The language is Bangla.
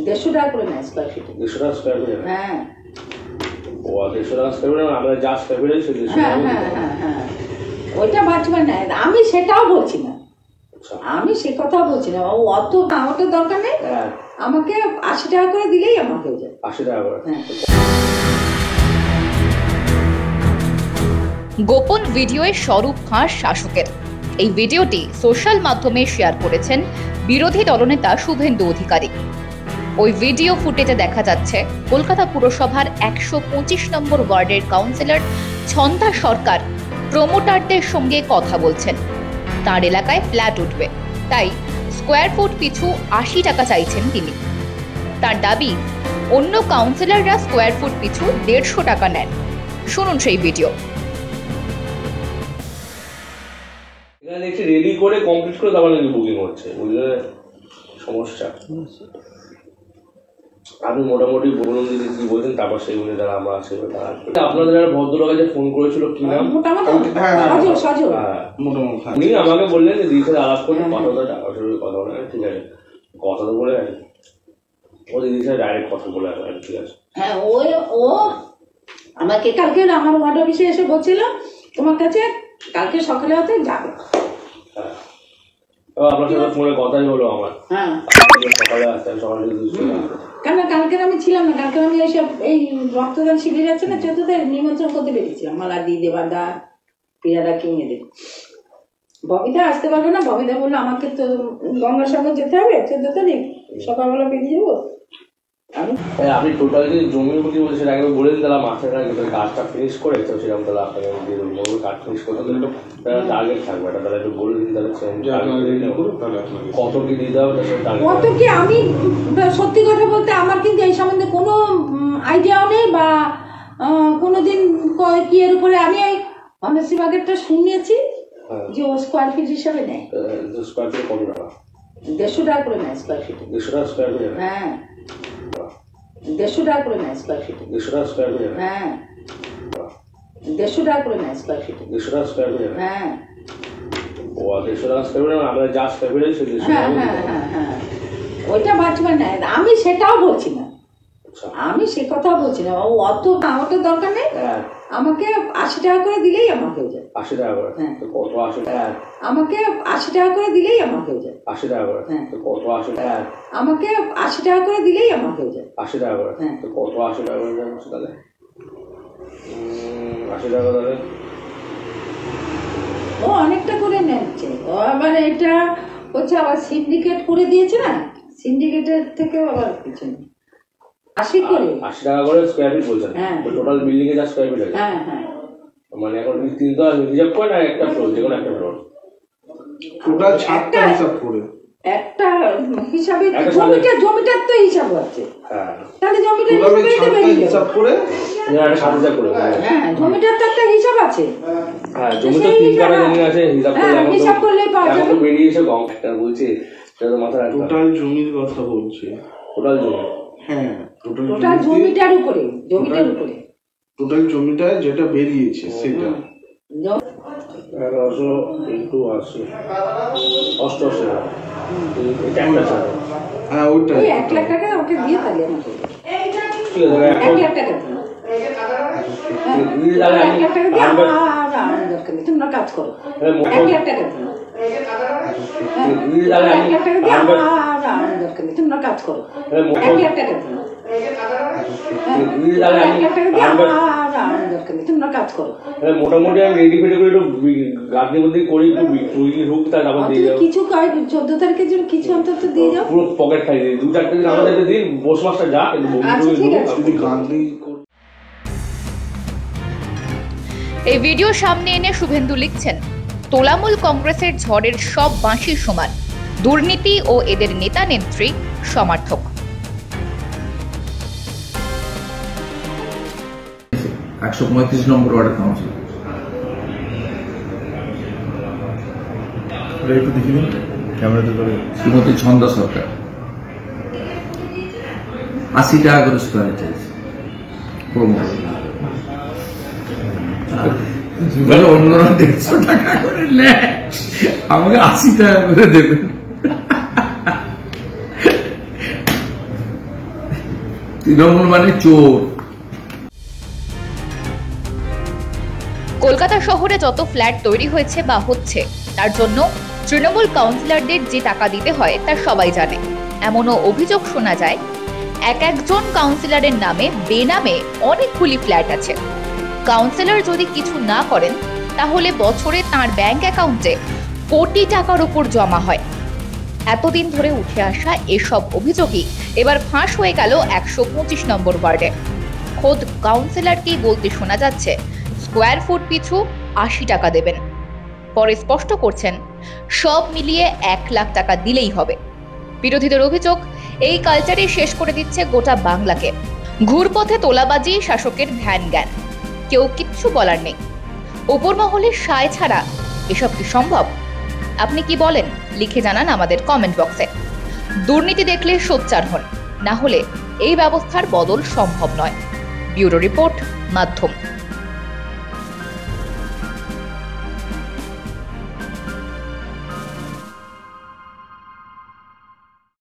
150 টাকা করে নেয় স্কয়ার ফিট। 150 টাকা স্কয়ার ফিট? হ্যাঁ। ও 150 টাকা স্কয়ার ফিট, আমরা যা স্কয়ার ফিট আছে 150 টাকা। হ্যাঁ ওইটা বাঁচবে না, আমি সেটাও বলছি না, আমি সে কথা বলছি না। ও অত আমাকে দরকার নেই, আমাকে 80 টাকা করে দিলেই আমার হয়ে যায়। 80 টাকা করে? হ্যাঁ। গোপন ভিডিওয়ে স্বরূপ ফাঁস শাসকের। এই ভিডিওটি সোশ্যাল মাধ্যমে শেয়ার করেছেন বিরোধী দলনেতা শুভেন্দু অধিকারী। ওই ভিডিও ফুটেজে দেখা যাচ্ছে কলকাতা পুরসভার 125 নম্বর ওয়ার্ডের কাউন্সিলর ছন্দা সরকার প্রমোটারদের সঙ্গে কথা বলছেন। তার এলাকায় ফ্ল্যাট উঠবে, তাই স্কোয়ার ফুট পিছু 80 টাকা চাইছেন তিনি। তার দাবি, অন্য কাউন্সিলররা স্কোয়ার ফুট পিছু 150 টাকা নেন। শুনুন সেই ভিডিও। এখানে দেখছি রেডি করে কমপ্লিট করে তারপর নাকি বুকিং হচ্ছে, বুঝলে সমস্যা। আপনি মোটামুটি বলুন যদি কি বলছেন, তারপর সেই অনুযায়ী যারা আমরা আছি আপনাদের যারা ভদ্রলোক আছে ফোন করেছিল কি নাম? উনি আমাকে বললেন যে দিদির সাথে আলাপ করলে কথা বলে, ঠিক আছে কথা তো বলে গেছে, ও দিদির সাথে ডাইরেক্ট কথা বলে আসবে, ঠিক আছে। হ্যাঁ ও আমাকে কালকে আমার ওয়ার্ড অফিসে এসে বলছিল তোমার কাছে কালকে সকালে হতে যাবে। আপনার সাথে ফোনে কথাই হলো আমার। হ্যাঁ সকালে আসতেন, সকালে কেন কালকে আমি ছিলাম না, কালকে আমি এইসব এই রক্তদান শিবির আছে না 14 নিমন্ত্রণ করতে বেরিয়েছিলাম। মালা দিয়ে দেবাদা পিয়াদা কিনে দেব। ববিতা আসতে পারবে না, ববিতা বললো আমাকে তো গঙ্গার সঙ্গে যেতে হবে 14 তারিখ সকালবেলা বেরিয়ে যাবো। আপনি টোটাল যে জমির প্রতি বলছেন সেটা একদম বলে দিন, তাহলে মাসের আগে কাজটা ফিনিশ করে তো সেরকম তাহলে আপনাকে দিয়ে দেবো। কাজ ফিনিশ করতে গেলে একটু টার্গেট থাকবে, এটা তাহলে একটু বলে দিন, তাহলে কত কি দিতে হবে কত কি। আমি সত্যি কথা বলতে আমার কিন্তু এই সম্বন্ধে কোনো আইডিয়াও নেই, বা কোনোদিন কি এর উপরে আমি এই অনার্সি বাগেরটা শুনিয়েছি যে ও স্কোয়ার ফিট হিসাবে নেয়। স্কোয়ার ফিট কত টাকা? 150 টাকা করে নেয় স্কোয়ার ফিট। 150 টাকা স্কোয়ার ফিট? হ্যাঁ 150 টাকা করে নেয় স্কোয়ার ফিট। 150 টাকা স্কোয়ার ফিট? হ্যাঁ 150 টাকা করে নেয় স্কোয়ার ফিট। 150 টাকা স্কোয়ার ফিট? হ্যাঁ। ও 150 টাকা স্কোয়ার ফিট, আমরা যা স্কোয়ার ফিট আছে 150 টাকা। হ্যাঁ ওইটা বাঁচবে না, আমি সেটাও বলছি না, আমি সে কথা বলছি না। ও অত আমাকে দরকার নেই, আমাকে 80 টাকা করে দিলেই আমার হয়ে যায়। 80 টাকা করে? হ্যাঁ। কত 80 টাকা? আমাকে 80 টাকা করে দিলেই আমার হয়ে যায়। 80 টাকা করে? হ্যাঁ। কত 80 টাকা? আমাকে 80 টাকা করে দিলেই আমার হয়ে যায়। 80 টাকা করে? হ্যাঁ। কত 80 টাকা করে যাচ্ছে তাহলে? 80 টাকা তাহলে ও অনেকটা করে নিচ্ছে। ও আবার এটা হচ্ছে আবার সিন্ডিকেট করে দিয়েছে না, সিন্ডিকেটের থেকেও আবার কিছু নেই। 80 করে 80 টাকা করে স্কোয়ার ফিট বলছেন? হ্যাঁ। টোটাল বিল্ডিং এ যা স্কোয়ার ফিট আছে? হ্যাঁ হ্যাঁ। মানে এখন তিনটা হিসাব করে না একটা ফ্লোর, যে কোনো একটা ফ্লোর টোটাল 7টা হিসাব করে একটা হিসাবে জমিটার তো হিসাব আছে। হ্যাঁ তাহলে জমিটার হিসাব করে একটা সাত হিসাব করে। হ্যাঁ জমিটার তো একটা হিসাব আছে। হ্যাঁ জমি তো 3 কাঠা জমি আছে, হিসাব করলে এখন তো বেরিয়েছে কম একটা বলছি, সেটা তো মাথায় রাখতে। টোটাল জমির কথা বলছি, টোটাল জমি? হ্যাঁ টোটাল জমিটার উপরে, জমিটার উপরে টোটাল জমিটা যেটা বেরিয়েছে সেটা 1100 ইন্টু 80 88 টাকা। এটা একটা টাকা। হ্যাঁ ওইটা 1 লাখ টাকা ওকে দিয়ে তাহলে আমাকে ঠিক আছে 1 লাখ টাকা দিন। 1 লাখ টাকা দিয়ে আমার দরকার নেই, তোমরা কাজ করো। 1 লাখ টাকা দিন। 1 লাখ টাকা দিয়ে আমার দরকার নেই, তোমরা কাজ করো। 1 লাখ টাকা দিন। 1 লাখ টাকা দিয়ে আমার দরকার নেই, তোমরা কাজ করো। মোটামুটি আমি রেডি ফেডি করে একটু গার্ডের মধ্যে করি, একটু ঢুক তারপর দিয়ে যাও কিছু 14 তারিখের জন্য কিছু অন্তত দিয়ে যাও। পুরো পকেট খাই দিই 2-4 দিন আমাদের দিন বস মাসটা যা এই ভিডিও সামনে এনে শুভেন্দু লিখছেন, তোলামূল কংগ্রেসের ঝড়ের সব বাঁশি সমান, দুর্নীতি ও এদের নেতা নেত্রী সমর্থক। 135 নম্বর ওয়ার্ডের কাউন্সিলর। একটু দেখি দিন ক্যামেরাতে করে। শ্রীমতী ছন্দা সরকার 80 টাকা করে স্কোয়ার চাইছে। অন্যরা 150 টাকা করে নেয়, আমাকে 80 টাকা করে দেবেন। তৃণমূল মানে চোর। কলকাতা শহরে যত ফ্ল্যাট তৈরি হয়েছে বা হচ্ছে তার জন্য তৃণমূল কাউন্সিলরদের যে টাকা দিতে হয় তা সবাই জানে। এমনও অভিযোগ শোনা যায় একজন কাউন্সিলরের নামে বেনামে অনেকগুলি ফ্ল্যাট আছে। কাউন্সিলর যদি কিছু না করেন তাহলে বছরে তার ব্যাংক অ্যাকাউন্টে কোটি টাকার উপর জমা হয়। এতদিন ধরে উঠে আসা এসব অভিযোগই এবার ফাঁস হয়ে গেল 125 নম্বর ওয়ার্ডে। খোদ কাউন্সিলরকেই বলতে শোনা যাচ্ছে স্কোয়ার ফুট পিছু 80 টাকা দেবেন। পরে স্পষ্ট করছেন সব মিলিয়ে 1 লাখ টাকা দিলেই হবে। বিরোধীদের অভিযোগ এই কালচারে শেষ করে দিচ্ছে গোটা বাংলাকে। ঘুরপথে তোলাবাজি শাসকের ধ্যান জ্ঞান, কেউ কিচ্ছু বলার নেই। উপর মহলে সায় ছাড়া এসব কি সম্ভব? আপনি কি বলেন লিখে জানান আমাদের কমেন্ট বক্সে। দুর্নীতি দেখলে সোচ্চার হন, না হলে এই ব্যবস্থার বদল সম্ভব নয়। ব্যুরো রিপোর্ট, মাধ্যম।